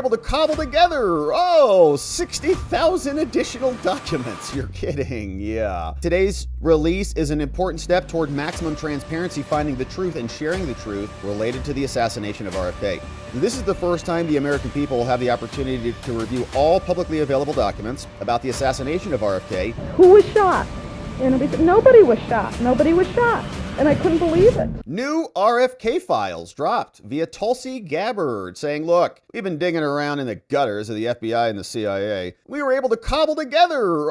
able to cobble together, 60,000 additional documents. You're kidding, yeah. Today's release is an important step toward maximum transparency, finding the truth and sharing the truth related to the assassination of RFK. This is the first time the American people will have the opportunity to review all publicly available documents about the assassination of RFK. Who was shot? And nobody was shot. Nobody was shot. And I couldn't believe it. New RFK files dropped via Tulsi Gabbard saying, look, we've been digging around in the gutters of the FBI and the CIA. We were able to cobble together,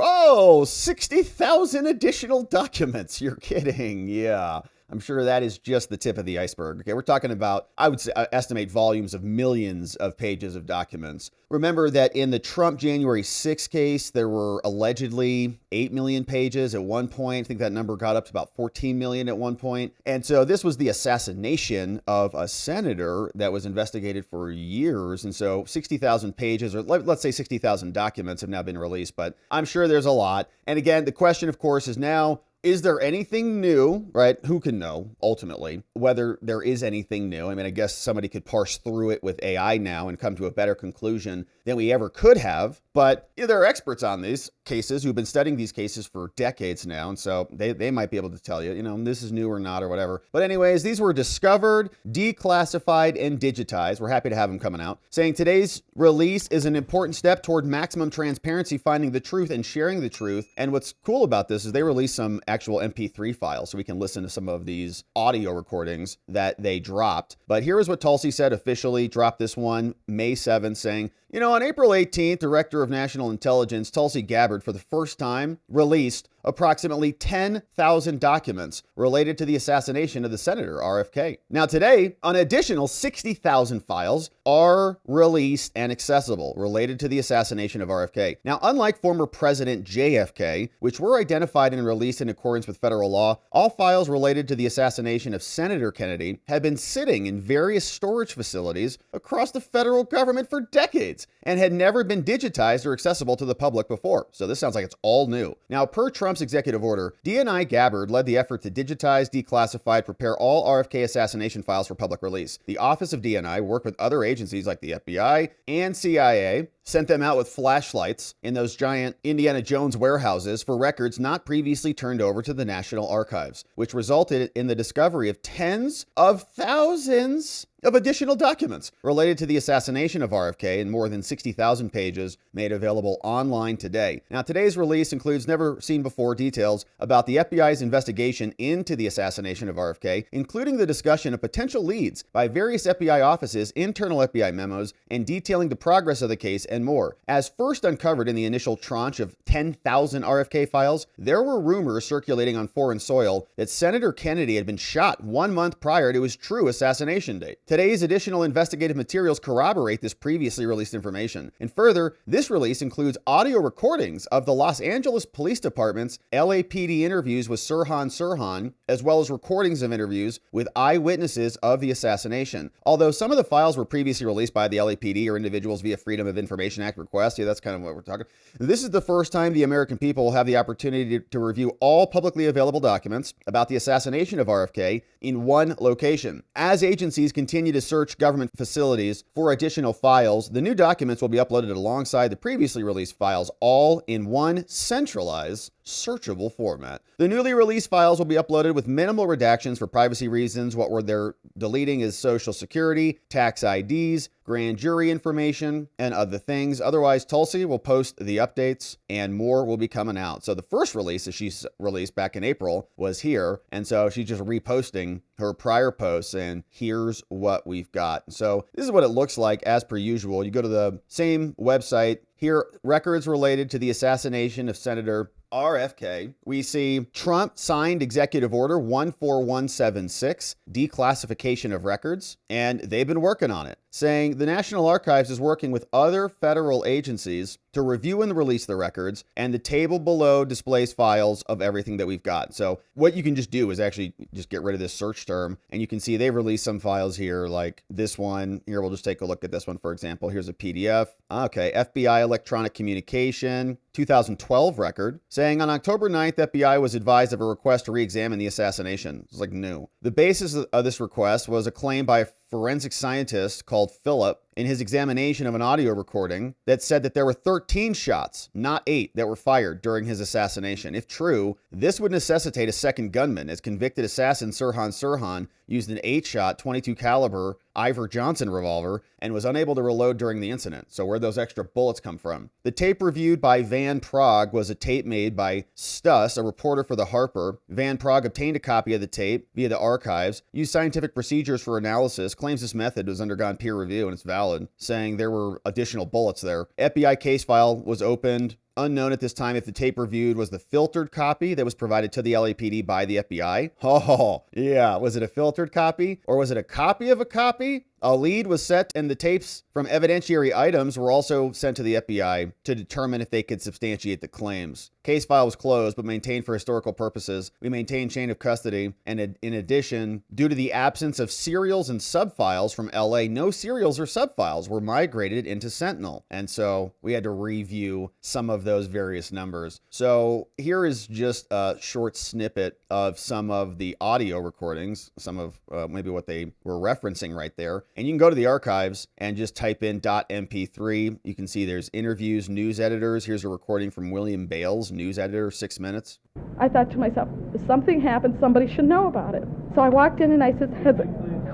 60,000 additional documents. You're kidding, yeah. I'm sure that is just the tip of the iceberg. Okay, we're talking about, I would say, estimate volumes of millions of pages of documents. Remember that in the Trump January 6 case, there were allegedly 8 million pages at one point. I think that number got up to about 14 million at one point. And so this was the assassination of a senator that was investigated for years. And so 60,000 pages, or let's say 60,000 documents have now been released, but I'm sure there's a lot. And again, the question, of course, is now, is there anything new, right? Who can know, ultimately, whether there is anything new? I mean, I guess somebody could parse through it with AI now and come to a better conclusion than we ever could have. But there are experts on these cases who've been studying these cases for decades now. And so they might be able to tell you, this is new or not or whatever. But anyways, these were discovered, declassified, and digitized. We're happy to have them coming out, saying today's release is an important step toward maximum transparency, finding the truth and sharing the truth. And what's cool about this is they released some actual MP3 files so we can listen to some of these audio recordings that they dropped. But here is what Tulsi said officially, dropped this one May 7th, saying, on April 18th, Director of National Intelligence Tulsi Gabbard, for the first time, released approximately 10,000 documents related to the assassination of the Senator RFK. Now today, an additional 60,000 files are released and accessible related to the assassination of RFK. Now, unlike former President JFK, which were identified and released in accordance with federal law, all files related to the assassination of Senator Kennedy have been sitting in various storage facilities across the federal government for decades and had never been digitized or accessible to the public before. So this sounds like it's all new. Now, per Trump's executive order, DNI Gabbard led the effort to digitize, declassify, prepare all RFK assassination files for public release. The Office of DNI worked with other agencies like the FBI and CIA, sent them out with flashlights in those giant Indiana Jones warehouses for records not previously turned over to the National Archives, which resulted in the discovery of tens of thousands of additional documents related to the assassination of RFK in more than 60,000 pages made available online today. Now, today's release includes never seen before details about the FBI's investigation into the assassination of RFK, including the discussion of potential leads by various FBI offices, internal FBI memos, and detailing the progress of the case and more. As first uncovered in the initial tranche of 10,000 RFK files, there were rumors circulating on foreign soil that Senator Kennedy had been shot 1 month prior to his true assassination date. Today's additional investigative materials corroborate this previously released information. And further, this release includes audio recordings of the Los Angeles Police Department's LAPD interviews with Sirhan, as well as recordings of interviews with eyewitnesses of the assassination. Although some of the files were previously released by the LAPD or individuals via Freedom of Information Act request, yeah, that's kind of what we're talking. This is the first time the American people will have the opportunity to review all publicly available documents about the assassination of RFK in one location. As agencies continue to search government facilities for additional files, the new documents will be uploaded alongside the previously released files, all in one centralized, searchable format. The newly released files will be uploaded with minimal redactions for privacy reasons. What they're deleting is Social Security, tax IDs, grand jury information, and other things. Otherwise, Tulsi will post the updates and more will be coming out. So the first release that she released back in April was here. And so she's just reposting her prior posts and here's what we've got. So this is what it looks like as per usual. You go to the same website. Here, records related to the assassination of Senator RFK. We see Trump signed Executive Order 14176, declassification of records, and they've been working on it, saying the National Archives is working with other federal agencies to review and release the records, and the table below displays files of everything that we've got. So what you can just do is actually just get rid of this search term, and you can see they've released some files here, like this one. Here, we'll just take a look at this one, for example. Here's a PDF. Okay, FBI electronic communication, 2012 record, saying on October 9th, FBI was advised of a request to re-examine the assassination. It's like new. The basis of this request was a claim by a forensic scientist called Philip in his examination of an audio recording that said that there were 13 shots, not 8, that were fired during his assassination. If true, this would necessitate a second gunman, as convicted assassin Sirhan used an 8-shot 22 caliber Ivor Johnson revolver and was unable to reload during the incident. So where'd those extra bullets come from? The tape reviewed by Van Prague was a tape made by Stuss, a reporter for the Harper. Van Prague obtained a copy of the tape via the archives, used scientific procedures for analysis, claims this method has undergone peer review and it's valid, saying there were additional bullets there. FBI case file was opened. Unknown at this time if the tape reviewed was the filtered copy that was provided to the LAPD by the FBI. Oh, yeah. Was it a filtered copy or was it a copy of a copy? A lead was set and the tapes from evidentiary items were also sent to the FBI to determine if they could substantiate the claims. Case file was closed but maintained for historical purposes. We maintain chain of custody, and in addition, due to the absence of serials and subfiles from LA, no serials or subfiles were migrated into Sentinel. And so we had to review some of those various numbers. So here is just a short snippet of some of the audio recordings, some of maybe what they were referencing right there. And you can go to the archives and just type in .mp3. You can see there's interviews, news editors. Here's a recording from William Bales, news editor, 6 minutes. I thought to myself, if something happened, somebody should know about it. So I walked in and I said,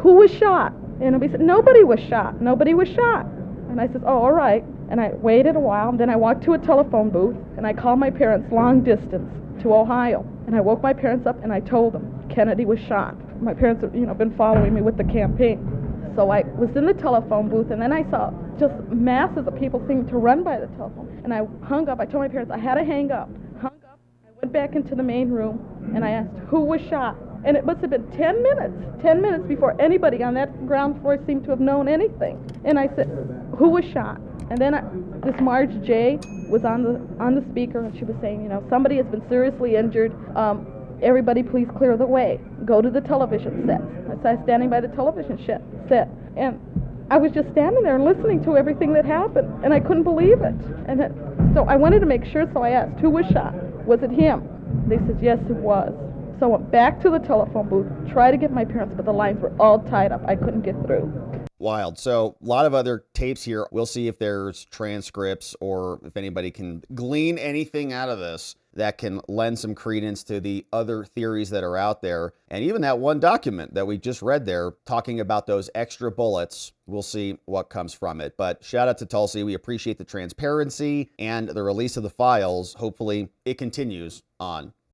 who was shot? And he said, nobody was shot. Nobody was shot. And I said, oh, all right. And I waited a while, and then I walked to a telephone booth, and I called my parents long distance to Ohio. And I woke my parents up, and I told them Kennedy was shot. My parents have, been following me with the campaign. So I was in the telephone booth, and then I saw just masses of people seeming to run by the telephone. And I hung up. I told my parents I had to hang up. Hung up. I went back into the main room, and I asked who was shot. And it must have been 10 minutes before anybody on that ground floor seemed to have known anything. And I said, who was shot? And then this Marge J was on the speaker, and she was saying, somebody has been seriously injured. Everybody please clear the way. Go to the television set. So I was standing by the television set. And I was just standing there and listening to everything that happened, and I couldn't believe it. So I wanted to make sure, so I asked, who was shot? Was it him? They said, yes, it was. So I went back to the telephone booth, tried to get my parents, but the lines were all tied up. I couldn't get through. Wild. So a lot of other tapes here. We'll see if there's transcripts or if anybody can glean anything out of this that can lend some credence to the other theories that are out there. And even that one document that we just read there talking about those extra bullets. We'll see what comes from it. But shout out to Tulsi. We appreciate the transparency and the release of the files. Hopefully it continues on.